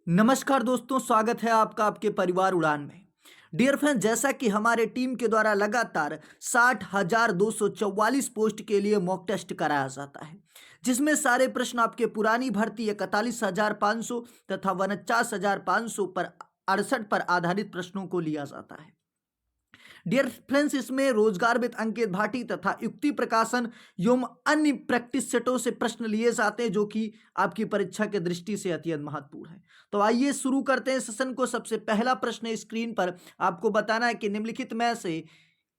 नमस्कार दोस्तों, स्वागत है आपका आपके परिवार उड़ान में। डियर फ्रेंड, जैसा कि हमारे टीम के द्वारा लगातार 60,244 पोस्ट के लिए मॉक टेस्ट कराया जाता है, जिसमें सारे प्रश्न आपके पुरानी भर्ती 41,500 तथा 49,500 पर 68 पर आधारित प्रश्नों को लिया जाता है। डियर फ्रेंड्स, इसमें रोजगार विद अंकित भाटी तथा युक्ति प्रकाशन एवं अन्य प्रैक्टिस सेटों से प्रश्न लिए जाते हैं, जो कि आपकी परीक्षा के दृष्टि से अत्यंत महत्वपूर्ण है। तो आइए शुरू करते हैं सेशन को। सबसे पहला प्रश्न स्क्रीन पर आपको बताना है कि निम्नलिखित में से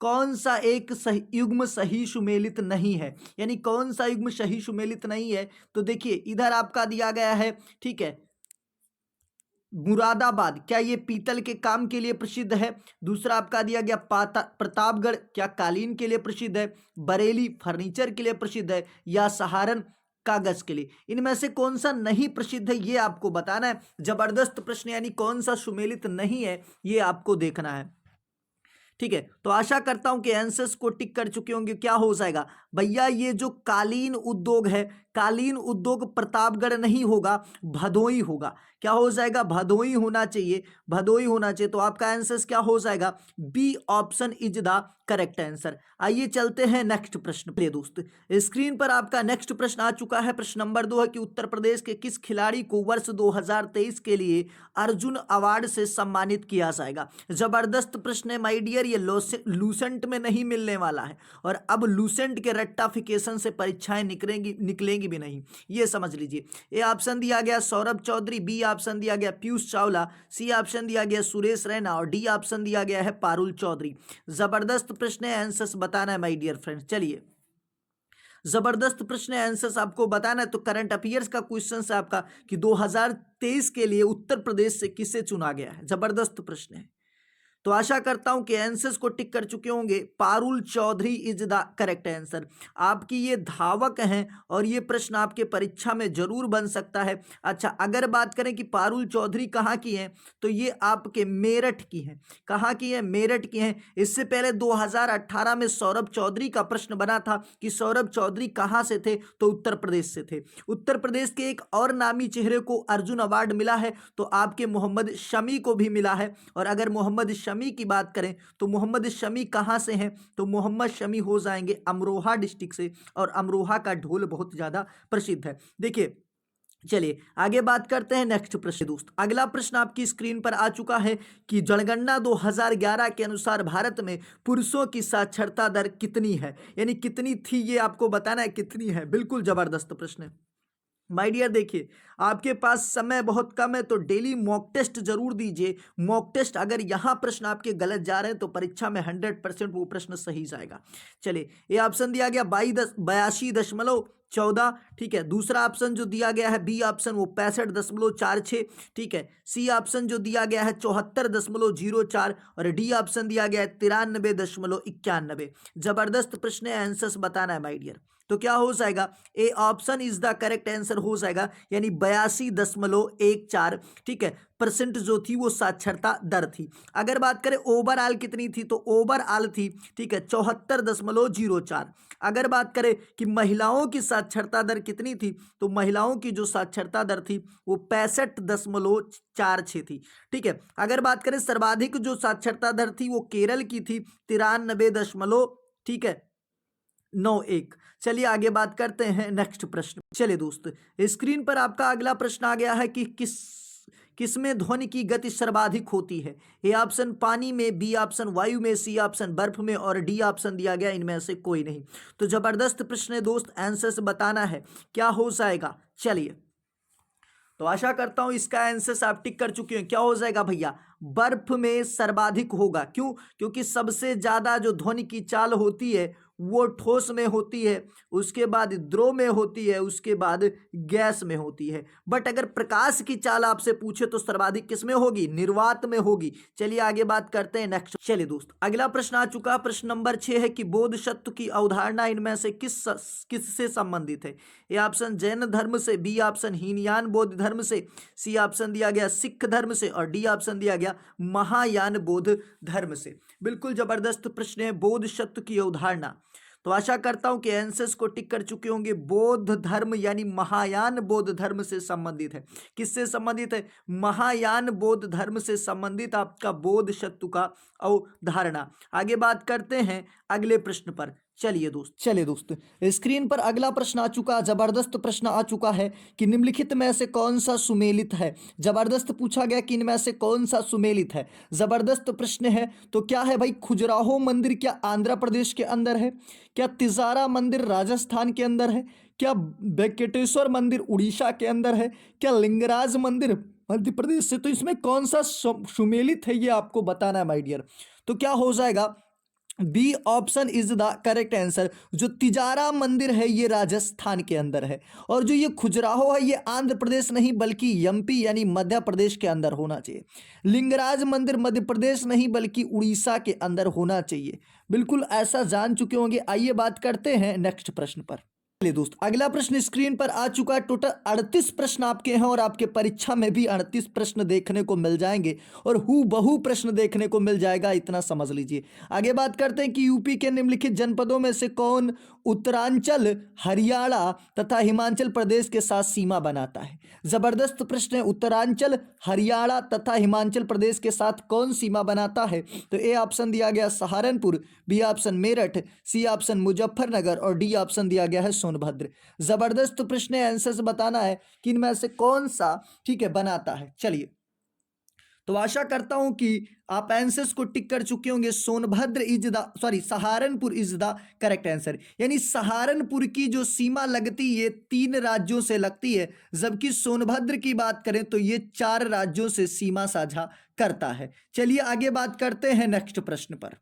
कौन सा एक सही युग्म सही सुमेलित नहीं है, यानी कौन सा युग्म सही सुमेलित नहीं है। तो देखिए, इधर आपका दिया गया है, ठीक है, मुरादाबाद, क्या ये पीतल के काम के लिए प्रसिद्ध है। दूसरा आपका दिया गया प्रतापगढ़, क्या कालीन के लिए प्रसिद्ध है। बरेली फर्नीचर के लिए प्रसिद्ध है, या सहारन कागज के लिए। इनमें से कौन सा नहीं प्रसिद्ध है, ये आपको बताना है। जबरदस्त प्रश्न, यानी कौन सा सुमेलित नहीं है, ये आपको देखना है। ठीक है, तो आशा करता हूं कि आंसर्स को टिक कर चुके होंगे। क्या हो जाएगा भैया, ये जो कालीन उद्योग है, कालीन उद्योग प्रतापगढ़ नहीं होगा, भदोई होगा। क्या हो जाएगा, भदोई होना चाहिए, भदोई होना चाहिए। तो आपका आंसर क्या हो जाएगा, B option is the correct answer. आइए चलते हैं नेक्स्ट प्रश्न पे दोस्त। स्क्रीन पर आपका नेक्स्ट प्रश्न आ चुका है। प्रश्न नंबर 2 है कि उत्तर प्रदेश के किस खिलाड़ी को वर्ष 2023 के लिए अर्जुन अवार्ड से सम्मानित किया जाएगा। जबरदस्त प्रश्न है माय डियर, ये लूसेंट में नहीं मिलने वाला है, और अब लूसेंट के रट्टाफिकेशन से परीक्षाएं निकलेंगी भी नहीं, ये समझ लीजिए। ए ऑप्शन दिया गया सौरभ चौधरी, बी ऑप्शन दिया गया पीयूष चावला, सी ऑप्शन दिया गया सुरेश रैना, और डी ऑप्शन दिया गया है पारुल चौधरी। जबरदस्त प्रश्न है, आंसर्स बताना है माय डियर फ्रेंड्स। चलिए, जबरदस्त प्रश्न है, आंसर्स आपको बताना है। तो करंट अफेयर्स का क्वेश्चन है आपका कि 2023 के लिए उत्तर प्रदेश से किसे चुना गया है। जबरदस्त प्रश्न है। तो आशा करता हूं कि आंसर्स को टिक कर चुके होंगे। Parul Chaudhary is the correct answer. आपकी ये धावक हैं, और ये प्रश्न आपके परीक्षा में जरूर बन सकता है। अच्छा, अगर बात करें कि पारुल चौधरी कहाँ की हैं, तो ये आपके मेरठ की हैं। कहाँ की है, मेरठ की हैं। इससे पहले 2018 में सौरभ चौधरी का प्रश्न बना था कि सौरभ चौधरी कहाँ से थे, तो उत्तर प्रदेश से थे। उत्तर प्रदेश के एक और नामी चेहरे को अर्जुन अवार्ड मिला है, तो आपके मोहम्मद शमी को भी मिला है। और अगर मोहम्मद शमी की बात करें तो मोहम्मद शमी कहां से हैं, तो मोहम्मद शमी हो जाएंगे अमरोहा डिस्ट्रिक्ट से, और अमरोहा का ढोल बहुत ज्यादा प्रसिद्ध है। देखिए, चलिए आगे बात करते हैं नेक्स्ट प्रश्न दोस्त। अगला प्रश्न आपकी स्क्रीन पर आ चुका है कि जनगणना 2011 के अनुसार भारत में पुरुषों की साक्षरता दर कितनी है, यानी कितनी थी, ये आपको बताना है कितनी है। बिल्कुल जबरदस्त प्रश्न है माय डियर। देखिए, आपके पास समय बहुत कम है, तो डेली मॉक टेस्ट जरूर दीजिए। मॉक टेस्ट, अगर यहाँ प्रश्न आपके गलत जा रहे हैं तो परीक्षा में 100% वो प्रश्न सही जाएगा। चलिए, ये ऑप्शन दिया गया 82.14, ठीक है। दूसरा ऑप्शन जो दिया गया है बी ऑप्शन, वो 65.46, ठीक है। सी ऑप्शन जो दिया गया है 74.04, और डी ऑप्शन दिया गया है 93.91। जबरदस्त प्रश्न है, आंसर्स बताना है माय डियर। तो क्या हो जाएगा, A option is the correct answer हो जाएगा, यानी 82.14, ठीक है, परसेंट जो थी वो साक्षरता दर थी। अगर बात करें ओवरऑल कितनी थी, तो ओवरऑल थी, ठीक है, 74.04। अगर बात करें कि महिलाओं की साक्षरता दर कितनी थी, तो महिलाओं की जो साक्षरता दर थी वो 65.46 थी, ठीक है। अगर बात करें सर्वाधिक जो साक्षरता दर थी वो केरल की थी, 93 ठीक है 91। चलिए आगे बात करते हैं नेक्स्ट प्रश्न। चलिए दोस्त, स्क्रीन पर आपका अगला प्रश्न आ गया है कि किसमें ध्वनि की गति सर्वाधिक होती है। ए ऑप्शन पानी में, बी ऑप्शन वायु में, सी ऑप्शन बर्फ में, और डी ऑप्शन दिया गया इनमें से कोई नहीं। तो जबरदस्त प्रश्न है दोस्त, आंसर्स बताना है क्या हो जाएगा। चलिए, तो आशा करता हूं इसका आंसर आप टिक कर चुके हैं। क्या हो जाएगा भैया, बर्फ में सर्वाधिक होगा। क्यों, क्योंकि सबसे ज्यादा जो ध्वनि की चाल होती है वो ठोस में होती है, उसके बाद द्रव में होती है, उसके बाद गैस में होती है। बट अगर प्रकाश की चाल आपसे पूछे तो सर्वाधिक किस में होगी, निर्वात में होगी। चलिए आगे बात करते हैं नेक्स्ट। चलिए दोस्त, अगला प्रश्न आ चुका। प्रश्न नंबर 6 है कि बोधसत्व की अवधारणा इनमें से किससे संबंधित है। ए ऑप्शन जैन धर्म से, बी ऑप्शन हीनयान बौद्ध धर्म से, सी ऑप्शन दिया गया सिख धर्म से, और डी ऑप्शन दिया गया महायान बौद्ध धर्म से। बिल्कुल जबरदस्त प्रश्न है, बोधसत्व की अवधारणा। तो आशा करता हूं कि आंसर्स को टिक कर चुके होंगे। बौद्ध धर्म यानी महायान बौद्ध धर्म से संबंधित है। किससे संबंधित है? महायान बौद्ध धर्म से संबंधित आपका बोध शत्रु का अवधारणा। आगे बात करते हैं अगले प्रश्न पर। चलिए दोस्त स्क्रीन पर अगला प्रश्न आ चुका, जबरदस्त प्रश्न आ चुका है कि निम्नलिखित में से कौन सा सुमेलित है। जबरदस्त पूछा गया कि इनमें से कौन सा सुमेलित है। जबरदस्त प्रश्न है। तो क्या है भाई? खजुराहो मंदिर क्या आंध्र प्रदेश के अंदर है? क्या तिजारा मंदिर राजस्थान के अंदर है? क्या वेंकटेश्वर मंदिर उड़ीसा के अंदर है? क्या लिंगराज मंदिर मध्य प्रदेश से? तो इसमें कौन सा सुमेलित है ये आपको बताना है माय डियर। तो क्या हो जाएगा? B option is the correct answer. जो तिजारा मंदिर है ये राजस्थान के अंदर है, और जो ये खजुराहो है ये आंध्र प्रदेश नहीं बल्कि एमपी यानी मध्य प्रदेश के अंदर होना चाहिए। लिंगराज मंदिर मध्य प्रदेश नहीं बल्कि उड़ीसा के अंदर होना चाहिए। बिल्कुल ऐसा जान चुके होंगे। आइए बात करते हैं नेक्स्ट प्रश्न पर। चलिए दोस्त अगला प्रश्न स्क्रीन पर आ चुका है। टोटल 38 प्रश्न आपके हैं और आपके परीक्षा में भी 38 प्रश्न देखने को मिल जाएंगे और हूबहू प्रश्न देखने को मिल जाएगा, इतना समझ लीजिए। आगे बात करते हैं कि यूपी के निम्नलिखित जनपदों में से कौन उत्तरांचल, हरियाणा तथा हिमाचल प्रदेश के साथ सीमा बनाता है। जबरदस्त प्रश्न है। उत्तरांचल, हरियाणा तथा हिमाचल प्रदेश के साथ कौन सीमा बनाता है? तो ए ऑप्शन दिया गया Saharanpur, B option Meerut, C option Muzaffarnagar और डी ऑप्शन दिया गया है सोनभद्र। जबरदस्त प्रश्न है। आंसर बताना है कि इनमें से कौन सा ठीक है बनाता है। चलिए तो आशा करता हूं कि आप आंसर्स को टिक कर चुके होंगे। Sonbhadra is the Saharanpur is the correct answer. यानी सहारनपुर की जो सीमा लगती है 3 राज्यों से लगती है, जबकि सोनभद्र की बात करें तो ये 4 राज्यों से सीमा साझा करता है। चलिए आगे बात करते हैं नेक्स्ट प्रश्न पर।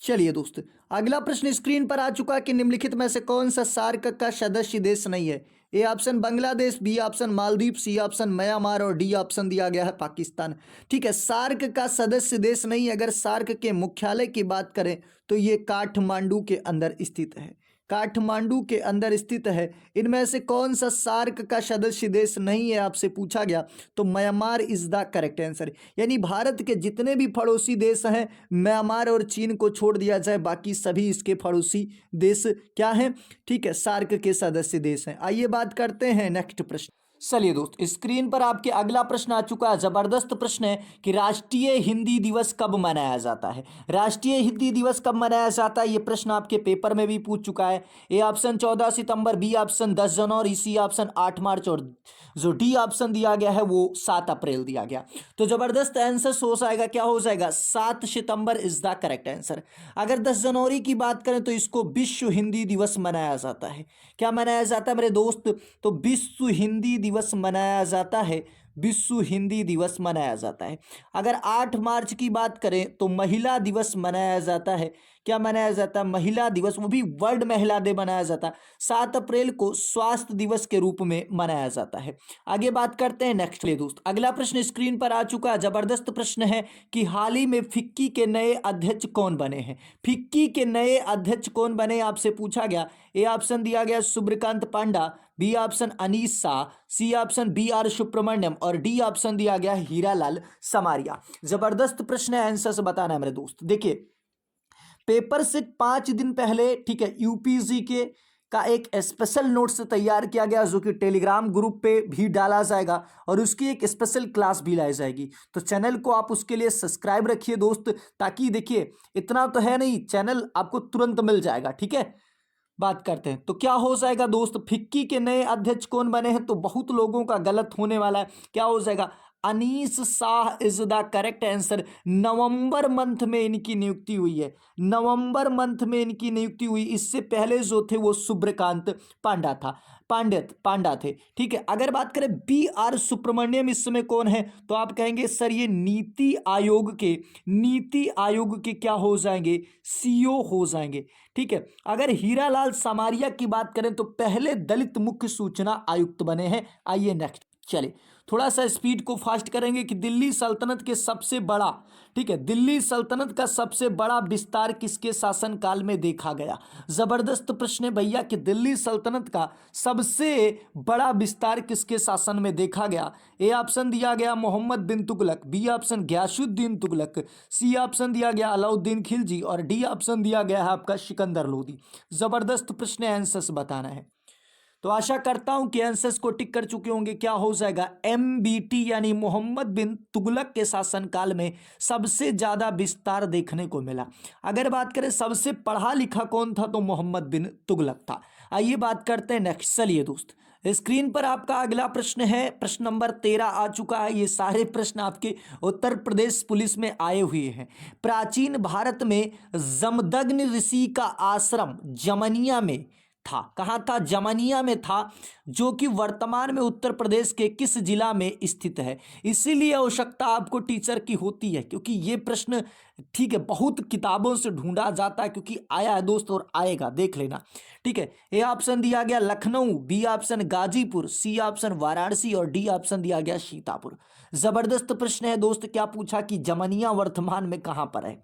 चलिए दोस्त अगला प्रश्न स्क्रीन पर आ चुका कि निम्नलिखित में से कौन सा सार्क का सदस्य देश नहीं है। A option Bangladesh, B option Maldives, C option Myanmar और डी ऑप्शन दिया गया है पाकिस्तान। ठीक है, सार्क का सदस्य देश नहीं। अगर सार्क के मुख्यालय की बात करें तो ये काठमांडू के अंदर स्थित है। काठमांडू के अंदर स्थित है। इनमें से कौन सा सार्क का सदस्य देश नहीं है आपसे पूछा गया, तो Myanmar is the correct answer. यानी भारत के जितने भी पड़ोसी देश हैं, म्यांमार और चीन को छोड़ दिया जाए, बाकी सभी इसके पड़ोसी देश क्या हैं? ठीक है, सार्क के सदस्य देश हैं। आइए बात करते हैं नेक्स्ट प्रश्न। चलिए दोस्त स्क्रीन पर आपके अगला प्रश्न आ चुका है। जबरदस्त प्रश्न है कि राष्ट्रीय हिंदी दिवस कब मनाया जाता है। राष्ट्रीय हिंदी दिवस कब मनाया जाता है ये प्रश्न आपके पेपर में भी पूछ चुका है। ए ऑप्शन 14 सितंबर, बी ऑप्शन 10 जनवरी, सी ऑप्शन 8 मार्च और जो डी ऑप्शन दिया गया है वो 7 अप्रैल दिया गया। तो जबरदस्त आंसर हो जाएगा, क्या हो जाएगा? 7 सितंबर इज द करेक्ट आंसर। अगर 10 जनवरी की बात करें तो इसको विश्व हिंदी दिवस मनाया जाता है। क्या मनाया जाता है मेरे दोस्त? तो विश्व हिंदी दिवस मनाया जाता है। विश्व हिंदी दिवस मनाया जाता है। अगर 8 मार्च की बात करें तो महिला दिवस मनाया जाता है। क्या मनाया जाता है? महिला दिवस, वो भी वर्ल्ड महिला डे मनाया जाता है। 7 अप्रैल को स्वास्थ्य दिवस के रूप में मनाया जाता है। आगे बात करते हैं नेक्स्ट ले दोस्त। अगला प्रश्न स्क्रीन पर आ चुका है। जबरदस्त प्रश्न है कि हाल ही में फिक्की के नए अध्यक्ष कौन बने हैं। फिक्की के नए अध्यक्ष कौन बने आपसे पूछा गया। ए ऑप्शन दिया गया Suryakant Panda, B option Anees Shah, C option B R Subramaniam और डी ऑप्शन दिया गया हीरालाल समारिया। जबरदस्त प्रश्न है, आंसर से बताना है मेरे दोस्त। देखिए पेपर से 5 दिन पहले ठीक है यूपीएससी के का एक स्पेशल नोट्स तैयार किया गया जो कि टेलीग्राम ग्रुप पे भी डाला जाएगा और उसकी एक स्पेशल क्लास भी लाई जाएगी। तो चैनल को आप उसके लिए सब्सक्राइब रखिए दोस्त, ताकि देखिए इतना तो है नहीं, चैनल आपको तुरंत मिल जाएगा। ठीक है, बात करते हैं तो क्या हो जाएगा दोस्त। फिक्की के नए अध्यक्ष कौन बने हैं? तो बहुत लोगों का गलत होने वाला है। क्या हो जाएगा? Anees Shah is the correct answer. नवंबर मंथ में इनकी नियुक्ति हुई है। नवंबर मंथ में इनकी नियुक्ति हुई। इससे पहले जो थे वो सूर्यकांत पांडा थे। ठीक है, अगर बात करें बी आर सुब्रमण्यम इस समय कौन है, तो आप कहेंगे सर ये नीति आयोग के क्या हो जाएंगे? सीईओ हो जाएंगे। ठीक है, अगर हीरालाल समारिया की बात करें तो पहले दलित मुख्य सूचना आयुक्त बने हैं। आइए नेक्स्ट। चले थोड़ा सा स्पीड को फास्ट करेंगे कि दिल्ली सल्तनत के सबसे बड़ा, ठीक है, दिल्ली सल्तनत का सबसे बड़ा विस्तार किसके शासनकाल में देखा गया। जबरदस्त प्रश्न है भैया कि दिल्ली सल्तनत का सबसे बड़ा विस्तार किसके शासन में देखा गया। ए ऑप्शन दिया गया Muhammad bin Tughlaq, B option Ghiyasuddin Tughlaq, C option दिया गया अलाउद्दीन खिलजी और डी ऑप्शन दिया गया है आपका सिकंदर लोदी। जबरदस्त प्रश्न है, आंसर्स बताना है। तो आशा करता हूं कि आंसर्स को टिक कर चुके होंगे। क्या हो जाएगा, MBT यानी मोहम्मद बिन तुगलक के शासनकाल में सबसे ज्यादा विस्तार देखने को मिला। अगर बात करें सबसे पढ़ा लिखा कौन था तो मोहम्मद बिन तुगलक था। आइए बात करते हैं नेक्स्ट। चलिए दोस्त, स्क्रीन पर आपका अगला प्रश्न है, प्रश्न नंबर 13 आ चुका है। ये सारे प्रश्न आपके उत्तर प्रदेश पुलिस में आए हुए हैं। प्राचीन भारत में जमदग्नि ऋषि का आश्रम जमनिया में था। कहाँ था, जमनिया में था, जो कि वर्तमान में उत्तर प्रदेश के किस जिला में स्थित है। इसीलिए आवश्यकता आपको टीचर की होती है, क्योंकि ये प्रश्न, ठीक है, बहुत किताबों से ढूंढा जाता है, क्योंकि आया है दोस्त और आएगा, देख लेना, ठीक है। ए ऑप्शन दिया गया Lucknow, B option Ghazipur, C option Varanasi और डी ऑप्शन दिया गया सीतापुर। जबरदस्त प्रश्न है दोस्त। क्या पूछा कि जमनिया वर्तमान में कहां पर है,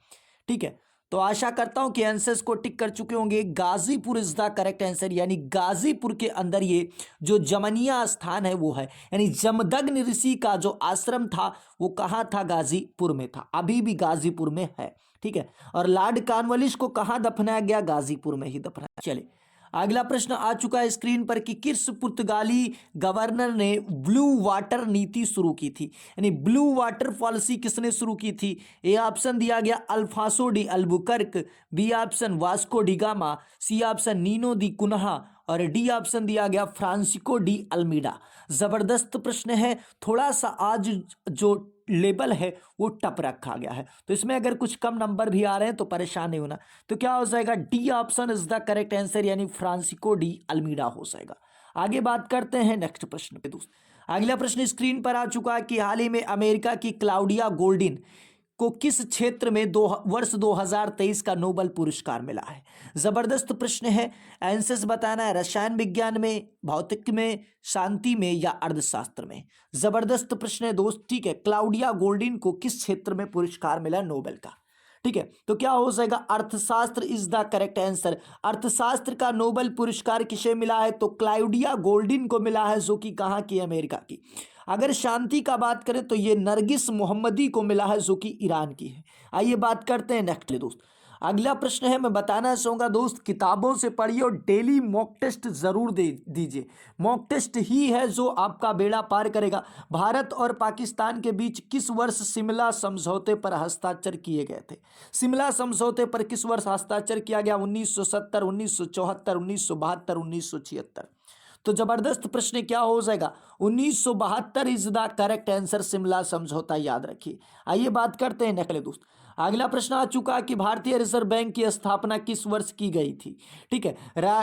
ठीक है। तो आशा करता हूं कि आंसर्स को टिक कर चुके होंगे। Ghazipur is the correct answer, यानी गाजीपुर के अंदर ये जो जमनिया स्थान है वो है, यानी जमदग्नि ऋषि का जो आश्रम था वो कहाँ था, गाजीपुर में था, अभी भी गाजीपुर में है, ठीक है। और लॉर्ड कॉर्नवालिस को कहाँ दफनाया गया, गाजीपुर में ही दफनाया। चले अगला प्रश्न आ चुका है स्क्रीन पर कि किस पुर्तगाली गवर्नर ने ब्लू वाटर नीति शुरू की थी, यानी ब्लू वाटर पॉलिसी किसने शुरू की थी। ए ऑप्शन दिया गया Afonso de Albuquerque, B option Vasco da Gama, C option Nuno da Cunha और डी ऑप्शन दिया गया फ्रांसिस्को डी अल्मीडा। जबरदस्त प्रश्न है। थोड़ा सा आज जो लेवल है वो टप रखा गया है, तो इसमें अगर कुछ कम नंबर भी आ रहे हैं तो परेशान नहीं होना। तो क्या हो जाएगा, D option is the correct answer, यानी फ्रांसिस्को डी अल्मीडा हो जाएगा। आगे बात करते हैं नेक्स्ट प्रश्न पे दोस्त। अगला प्रश्न स्क्रीन पर आ चुका है कि हाल ही में अमेरिका की क्लाउडिया गोल्डिन को किस क्षेत्र में वर्ष 2023 का नोबेल पुरस्कार मिला है। जबरदस्त प्रश्न है, आंसर्स बताना है। रसायन विज्ञान में, भौतिक में, शांति में या अर्थशास्त्र में। जबरदस्त प्रश्न है दोस्त, ठीक है। क्लाउडिया गोल्डिन को किस क्षेत्र में पुरस्कार मिला नोबेल का, ठीक है। तो क्या हो जाएगा, अर्थशास्त्र इज द करेक्ट आंसर। अर्थशास्त्र का नोबेल पुरस्कार किसे मिला है तो क्लाउडिया गोल्डिन को मिला है, जो कि कहाँ की, अमेरिका की। अगर शांति का बात करें तो ये नरगिस मोहम्मदी को मिला है, जो कि ईरान की है। आइए बात करते हैं नेक्स्ट दोस्त। अगला प्रश्न है, मैं बताना चाहूंगा दोस्त, किताबों से पढ़िए और डेली मॉक टेस्ट जरूर दे दीजिए। मॉक टेस्ट ही है जो आपका बेड़ा पार करेगा। भारत और पाकिस्तान के बीच किस वर्ष शिमला समझौते पर हस्ताक्षर किए गए थे। शिमला समझौते पर किस वर्ष हस्ताक्षर किया गया, 1970, 1974, 1972, 1976। तो जबरदस्त प्रश्न क्या हो जाएगा, 1972 is the correct answer, Shimla समझौता, याद रखिए। आइए बात करते हैं नेक्स्ट दोस्त। अगला प्रश्न आ चुका है कि भारतीय रिजर्व बैंक की स्थापना किस वर्ष की गई थी, ठीक है।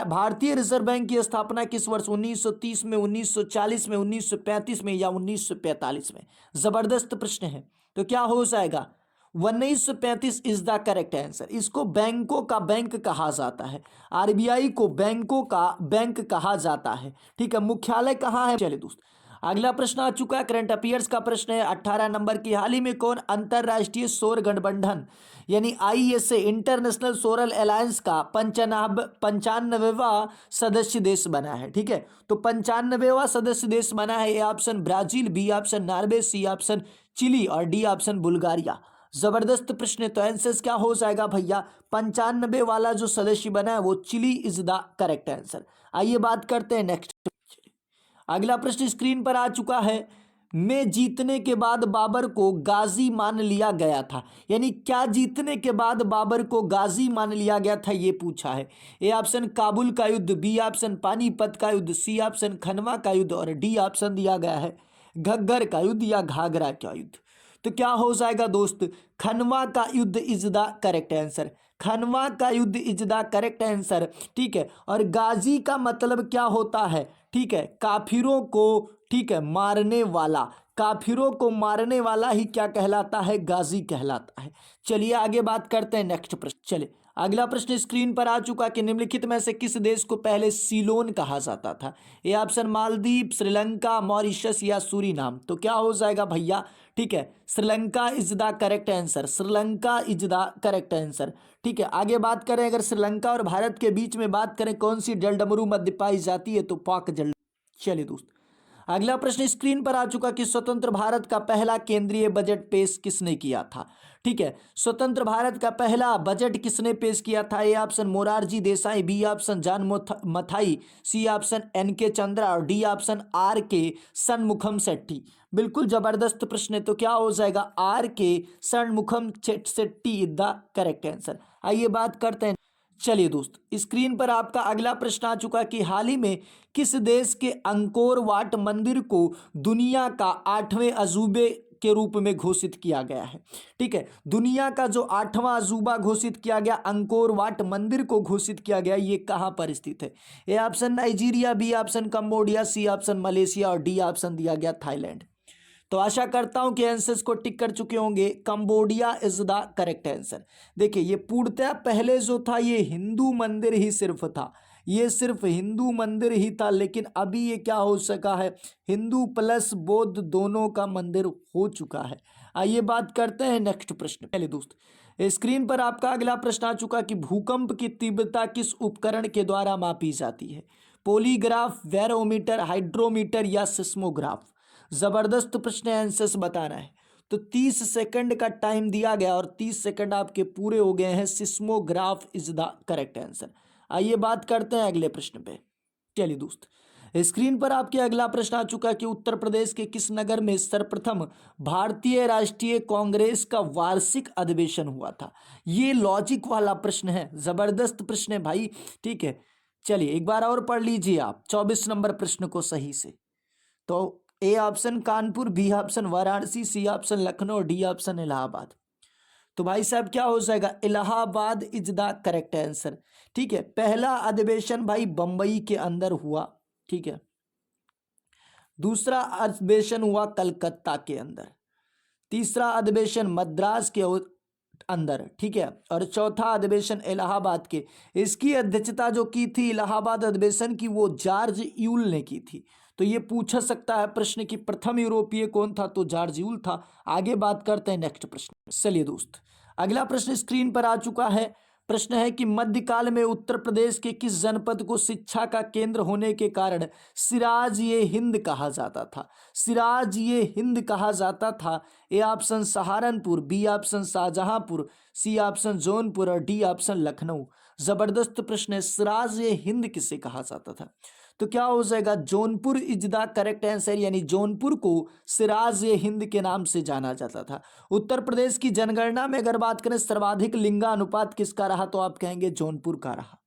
भारतीय रिजर्व बैंक की स्थापना किस वर्ष, 1930 में, 1940 में, 1935 में या 1945 में। जबरदस्त प्रश्न है। तो क्या हो जाएगा, 1935 इज द करेक्ट आंसर। इसको बैंकों का बैंक कहा जाता है, RBI को बैंकों का बैंक कहा जाता है, ठीक है। मुख्यालय कहाँ है। चलिए दोस्त, अगला प्रश्न आ चुका है, करंट अफेयर्स का प्रश्न है 18 नंबर की। हाल ही में कौन अंतरराष्ट्रीय सौर गठबंधन यानी ISA इंटरनेशनल सोलर अलायंस का 95वां सदस्य देश बना है, ठीक है। तो 95वां सदस्य देश बना है। A option Brazil, B option Norway, C option Chile और डी ऑप्शन बुल्गारिया। जबरदस्त प्रश्न है। तो आंसर क्या हो जाएगा भैया, 95 वाला जो सदस्य बना है वो Chile is the correct answer. आइए बात करते हैं नेक्स्ट। अगला प्रश्न स्क्रीन पर आ चुका है, में जीतने के बाद बाबर को गाजी मान लिया गया था, यानी क्या जीतने के बाद बाबर को गाजी मान लिया गया था, ये पूछा है। ए ऑप्शन काबुल का युद्ध, बी ऑप्शन पानीपत का युद्ध, सी ऑप्शन खनवा का युद्ध और डी ऑप्शन दिया गया है घग्गर का युद्ध या घाघरा का युद्ध। तो क्या हो जाएगा दोस्त, खनवा का युद्ध इज द करेक्ट आंसर। खनवा का युद्ध इज द करेक्ट आंसर, ठीक है। और गाजी का मतलब क्या होता है, ठीक है, काफिरों को, ठीक है, मारने वाला। काफिरों को मारने वाला ही क्या कहलाता है, गाजी कहलाता है। चलिए आगे बात करते हैं नेक्स्ट प्रश्न। चलिए अगला प्रश्न स्क्रीन पर आ चुका कि निम्नलिखित में से किस देश को पहले सीलोन कहा जाता था? A option Maldives, Sri Lanka, Mauritius या सूरीनाम। तो क्या हो जाएगा भैया? ठीक है, Sri Lanka is the correct answer. Sri Lanka is the correct answer. ठीक है, आगे बात करें, अगर श्रीलंका और भारत के बीच में बात करें कौन सी जलडमरू मध्य पाई जाती है? तो पाक जल। चलिए दोस्त, अगला प्रश्न स्क्रीन पर आ चुका कि स्वतंत्र भारत का पहला केंद्रीय बजट पेश किसने किया था? ठीक है, स्वतंत्र भारत का पहला बजट किसने पेश किया था? A option Morarji Desai, B option John Mathai, C option N K Chandra और डी ऑप्शन आर के षणमुखम शेट्टी। बिल्कुल जबरदस्त प्रश्न है, तो क्या हो जाएगा? आर के Shanmukham Shetty is the correct answer. आइए बात करते हैं। चलिए दोस्त, स्क्रीन पर आपका अगला प्रश्न आ चुका कि हाल ही में किस देश के अंकोर वाट मंदिर को दुनिया का 8वें अजूबे के रूप में घोषित किया गया है? ठीक है, दुनिया का जो 8वां अजूबा घोषित किया गया, अंकोर वाट मंदिर को घोषित किया गया, ये कहाँ पर स्थित है? A option Nigeria, B option Cambodia, C option Malaysia और डी ऑप्शन दिया गया थाईलैंड। तो आशा करता हूं कि आंसर्स को टिक कर चुके होंगे। Cambodia is the correct answer. देखिए, ये पूर्णतः पहले जो था ये हिंदू मंदिर ही सिर्फ था, ये सिर्फ हिंदू मंदिर ही था, लेकिन अभी ये क्या हो सका है? हिंदू प्लस बौद्ध दोनों का मंदिर हो चुका है। आइए बात करते हैं नेक्स्ट प्रश्न। पहले दोस्त, स्क्रीन पर आपका अगला प्रश्न आ चुका कि भूकंप की तीव्रता किस उपकरण के द्वारा मापी जाती है? पॉलीग्राफ, बैरोमीटर, हाइड्रोमीटर या सिस्मोग्राफ। जबरदस्त प्रश्न है, आंसर्स बताना है। तो 30 सेकंड का टाइम दिया गया और 30 सेकंड आपके पूरे हो गए हैं। Seismograph is the correct answer. आइए बात करते हैं अगले प्रश्न पे। चलिए दोस्त, स्क्रीन पर आपके अगला प्रश्न आ चुका कि उत्तर प्रदेश के किस नगर में सर्वप्रथम भारतीय राष्ट्रीय कांग्रेस का वार्षिक अधिवेशन हुआ था? ये लॉजिक वाला प्रश्न है, जबरदस्त प्रश्न है भाई। ठीक है, चलिए एक बार और पढ़ लीजिए आप 24 नंबर प्रश्न को सही से। तो A option Kanpur, B option Varanasi, C option Lucknow, D option Allahabad. तो भाई साहब क्या हो जाएगा? Allahabad is the correct answer. ठीक है, पहला अधिवेशन भाई बंबई के अंदर हुआ। ठीक है, दूसरा अधिवेशन हुआ कलकत्ता के अंदर, तीसरा अधिवेशन मद्रास के अंदर। ठीक है, और चौथा अधिवेशन इलाहाबाद के। इसकी अध्यक्षता जो की थी इलाहाबाद अधिवेशन की, वो जॉर्ज यूल ने की थी। तो ये पूछा सकता है प्रश्न कि प्रथम यूरोपीय कौन था? तो जॉर्ज यूल था। आगे बात करते हैं नेक्स्ट प्रश्न। चलिए दोस्त, अगला प्रश्न स्क्रीन पर आ चुका है। प्रश्न है कि मध्यकाल में उत्तर प्रदेश के किस जनपद को शिक्षा का केंद्र होने के कारण सिराज ये हिंद कहा जाता था? सिराज ये हिंद कहा जाता था। A option Saharanpur, B option Shahjahanpur, C option Jaunpur और डी ऑप्शन लखनऊ। जबरदस्त प्रश्न है, सिराज ये हिंद किसे कहा जाता था? तो क्या हो जाएगा? Jaunpur is the correct answer, यानी जौनपुर को सिराज ए हिंद के नाम से जाना जाता था। उत्तर प्रदेश की जनगणना में अगर बात करें सर्वाधिक लिंगानुपात किसका रहा? तो आप कहेंगे जौनपुर का रहा।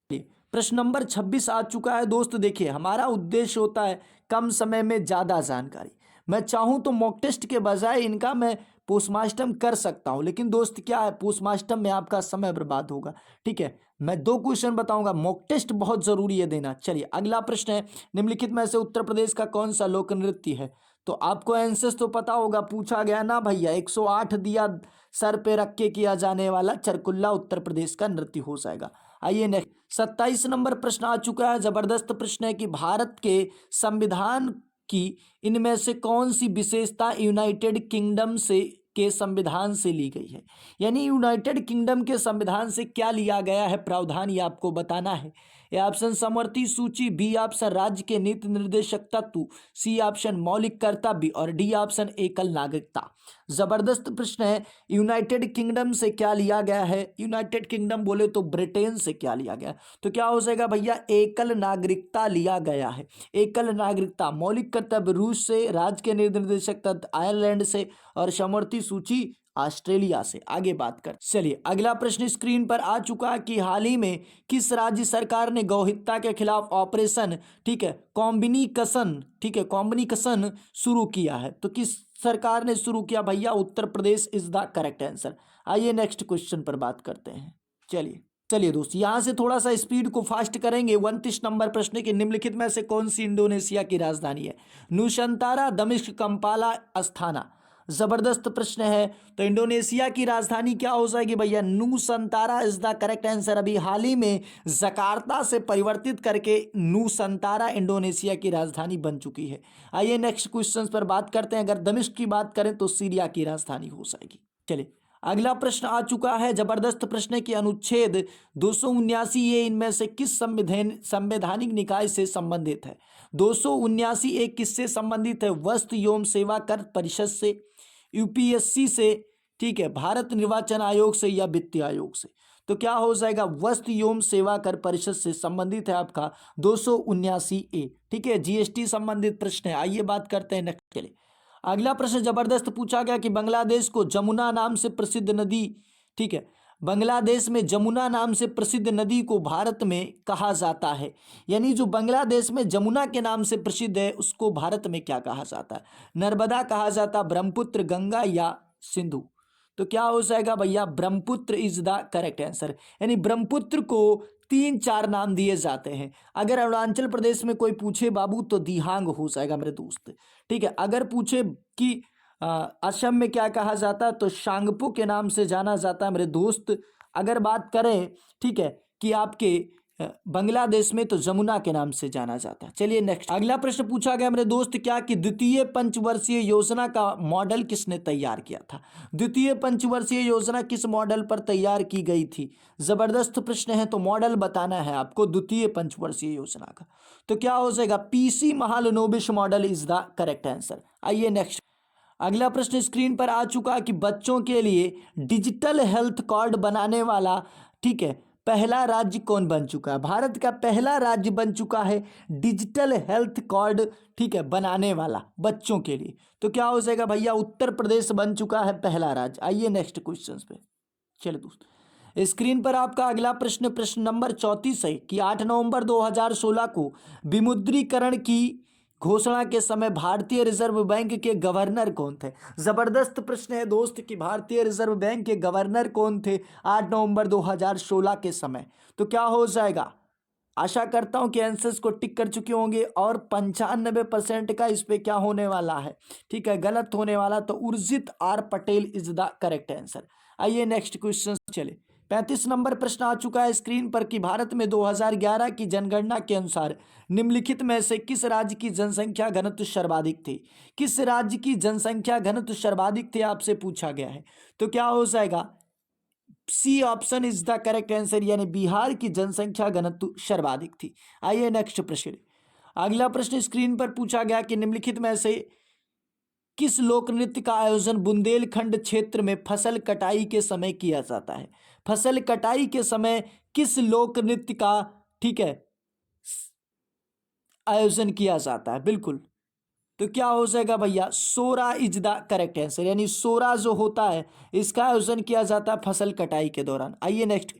प्रश्न नंबर 26 आ चुका है दोस्त। देखिए, हमारा उद्देश्य होता है कम समय में ज्यादा जानकारी। मैं चाहूं तो मॉक टेस्ट के बजाय इनका मैं पोस्टमास्टम कर सकता हूं, लेकिन दोस्त क्या है, पोस्टमास्टम में आपका समय बर्बाद होगा। ठीक है, मैं 2 क्वेश्चन बताऊंगा, मॉक टेस्ट बहुत जरूरी है देना। चलिए अगला प्रश्न है, निम्नलिखित में से उत्तर प्रदेश का कौन सा लोक नृत्य है? तो आपको आंसर्स तो पता होगा, पूछा गया ना भैया। 108 दिया सर पे रख के किया जाने वाला चरकुल्ला उत्तर प्रदेश का नृत्य हो जाएगा। आइए नेक्स्ट 27 नंबर प्रश्न आ चुका है। जबरदस्त प्रश्न है कि भारत के संविधान की इनमें से कौन सी विशेषता यूनाइटेड किंगडम से के संविधान से ली गई है? यानी यूनाइटेड किंगडम के संविधान से क्या लिया गया है प्रावधान, ये आपको बताना है। ए ऑप्शन समवर्ती सूची, बी ऑप्शन राज्य के नीति निर्देशक तत्व, सी ऑप्शन मौलिक कर्तव्य और डी ऑप्शन एकल नागरिकता। जबरदस्त प्रश्न है, यूनाइटेड किंगडम से क्या लिया गया है? यूनाइटेड किंगडम बोले तो ब्रिटेन से क्या लिया गया? तो क्या हो जाएगा भैया? एकल नागरिकता लिया गया है। एकल नागरिकता। मौलिक कर्तव्य रूस से, राज्य के निर्देशक तत्व आयरलैंड से और समवर्ती सूची ऑस्ट्रेलिया से। आगे बात कर। चलिए अगला प्रश्न स्क्रीन पर आ चुका है कि हाल ही में किस राज्य सरकार ने गौहत्या के खिलाफ ऑपरेशन, ठीक है, कॉम्बिनिकसन, ठीक है, कॉम्बिनिकसन शुरू किया है? तो किस सरकार ने शुरू किया भैया? Uttar Pradesh is the correct answer. आइए नेक्स्ट क्वेश्चन पर बात करते हैं। चलिए दोस्त, यहां से थोड़ा सा स्पीड को फास्ट करेंगे। 29 नंबर प्रश्न के निम्नलिखित में से कौन सी इंडोनेशिया की राजधानी है? नुशंतारा, दमिश्क, कंपाला, अस्थाना। जबरदस्त प्रश्न है। तो इंडोनेशिया की राजधानी क्या हो जाएगी भैया? नूसंतारा इज द करेक्ट आंसर। अभी हाल ही में जकार्ता से परिवर्तित करके नूसंतारा इंडोनेशिया की राजधानी बन चुकी है। आइए नेक्स्ट क्वेश्चन पर बात करते हैं। अगर दमिश्क की बात करें तो सीरिया की राजधानी हो जाएगी। चलिए अगला प्रश्न आ चुका है, जबरदस्त प्रश्न है कि अनुच्छेद 279 ये इनमें से किस संवैधानिक निकाय से संबंधित है? 279 एक किससे संबंधित है? वस्तु एवं सेवा कर परिषद से, यूपीएससी से, ठीक है, भारत निर्वाचन आयोग से या वित्त आयोग से? तो क्या हो जाएगा? वस्तु एवं सेवा कर परिषद से संबंधित है आपका 279A। ठीक है, जीएसटी संबंधित प्रश्न है। आइए बात करते हैं नेक्स्ट के लिए। अगला प्रश्न जबरदस्त पूछा गया कि बांग्लादेश को जमुना नाम से प्रसिद्ध नदी, ठीक है, बांग्लादेश में जमुना नाम से प्रसिद्ध नदी को भारत में कहा जाता है? यानी जो बांग्लादेश में जमुना के नाम से प्रसिद्ध है उसको भारत में क्या कहा जाता है? नर्मदा कहा जाता, ब्रह्मपुत्र, गंगा या सिंधु? तो क्या हो जाएगा भैया? Brahmaputra is the correct answer. यानी ब्रह्मपुत्र को 3-4 नाम दिए जाते हैं। अगर अरुणाचल प्रदेश में कोई पूछे बाबू तो दिहांग हो जाएगा मेरे दोस्त। ठीक है, अगर पूछे कि असम में क्या कहा जाता है तो शांगपो के नाम से जाना जाता है मेरे दोस्त। अगर बात करें, ठीक है, कि आपके बांग्लादेश में तो जमुना के नाम से जाना जाता है। चलिए नेक्स्ट अगला प्रश्न पूछा गया मेरे दोस्त, क्या कि द्वितीय पंचवर्षीय योजना का मॉडल किसने तैयार किया था? द्वितीय पंचवर्षीय योजना किस मॉडल पर तैयार की गई थी? जबरदस्त प्रश्न है, तो मॉडल बताना है आपको द्वितीय पंचवर्षीय योजना का। तो क्या हो जाएगा? PC Mahalanobis model is the correct answer. आइए नेक्स्ट अगला प्रश्न स्क्रीन पर आ चुका कि बच्चों के लिए डिजिटल हेल्थ कार्ड बनाने वाला, ठीक है, पहला राज्य कौन बन चुका है? भारत का पहला राज्य बन चुका है डिजिटल हेल्थ कार्ड, ठीक है, बनाने वाला बच्चों के लिए। तो क्या हो जाएगा भैया? उत्तर प्रदेश बन चुका है पहला राज्य। आइए नेक्स्ट क्वेश्चन पे। चलिए दोस्त स्क्रीन पर आपका अगला प्रश्न, प्रश्न नंबर 34 है कि 8 नवंबर 2016 को विमुद्रीकरण की घोषणा के समय भारतीय रिजर्व बैंक के गवर्नर कौन थे? जबरदस्त प्रश्न है दोस्त कि भारतीय रिजर्व बैंक के गवर्नर कौन थे 8 नवंबर 2016 के समय? तो क्या हो जाएगा? आशा करता हूं कि आंसर्स को टिक कर चुके होंगे और 95% का इस पे क्या होने वाला है, ठीक है, गलत होने वाला। तो Urjit R Patel is the correct answer. आइए नेक्स्ट क्वेश्चन चले। 35 नंबर प्रश्न आ चुका है स्क्रीन पर कि भारत में 2011 की जनगणना के अनुसार निम्नलिखित में से किस राज्य की जनसंख्या घनत्व सर्वाधिक थी? किस राज्य की जनसंख्या घनत्व सर्वाधिक थी आपसे पूछा गया है। तो क्या हो जाएगा? C option is the correct answer, यानी बिहार की जनसंख्या घनत्व सर्वाधिक थी। आइए नेक्स्ट प्रश्न। अगला प्रश्न स्क्रीन पर पूछा गया कि निम्नलिखित में से किस लोक नृत्य का आयोजन बुंदेलखंड क्षेत्र में फसल कटाई के समय किया जाता है? फसल कटाई के समय किस लोक नृत्य का, ठीक है, आयोजन किया जाता है? बिल्कुल, तो क्या हो जाएगा भैया? सोरा इज द करेक्ट आंसर, यानी सोरा जो होता है इसका आयोजन किया जाता है फसल कटाई के दौरान। आइए नेक्स्ट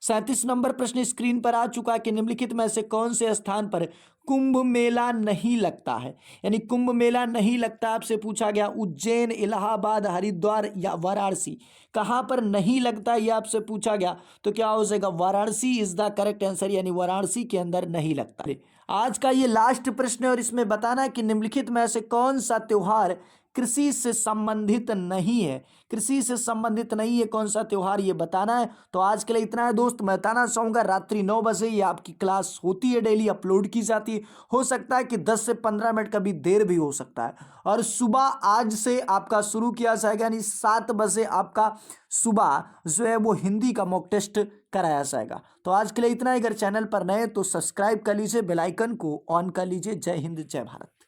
37 नंबर प्रश्न स्क्रीन पर आ चुका है कि निम्नलिखित में से कौन से स्थान पर कुंभ मेला नहीं लगता है? यानी कुंभ मेला नहीं लगता आपसे पूछा गया। उज्जैन, इलाहाबाद, हरिद्वार या वाराणसी? कहां पर नहीं लगता ये आपसे पूछा गया। तो क्या हो जाएगा? Varanasi is the correct answer, यानी वाराणसी के अंदर नहीं लगता। आज का ये लास्ट प्रश्न है और इसमें बताना है कि निम्नलिखित में से कौन सा त्योहार कृषि से संबंधित नहीं है? कृषि से संबंधित नहीं है कौन सा त्योहार, ये बताना है। तो आज के लिए इतना है दोस्त। मैं बताना चाहूँगा रात्रि 9 बजे ये आपकी क्लास होती है, डेली अपलोड की जाती है। हो सकता है कि 10 से 15 मिनट कभी देर भी हो सकता है। और सुबह आज से आपका शुरू किया जाएगा, यानी 7 बजे आपका सुबह जो है वो हिंदी का मॉक टेस्ट कराया जाएगा। तो आज के लिए इतना ही। अगर चैनल पर नए तो सब्सक्राइब कर लीजिए, बेल आइकन को ऑन कर लीजिए। जय हिंद, जय भारत।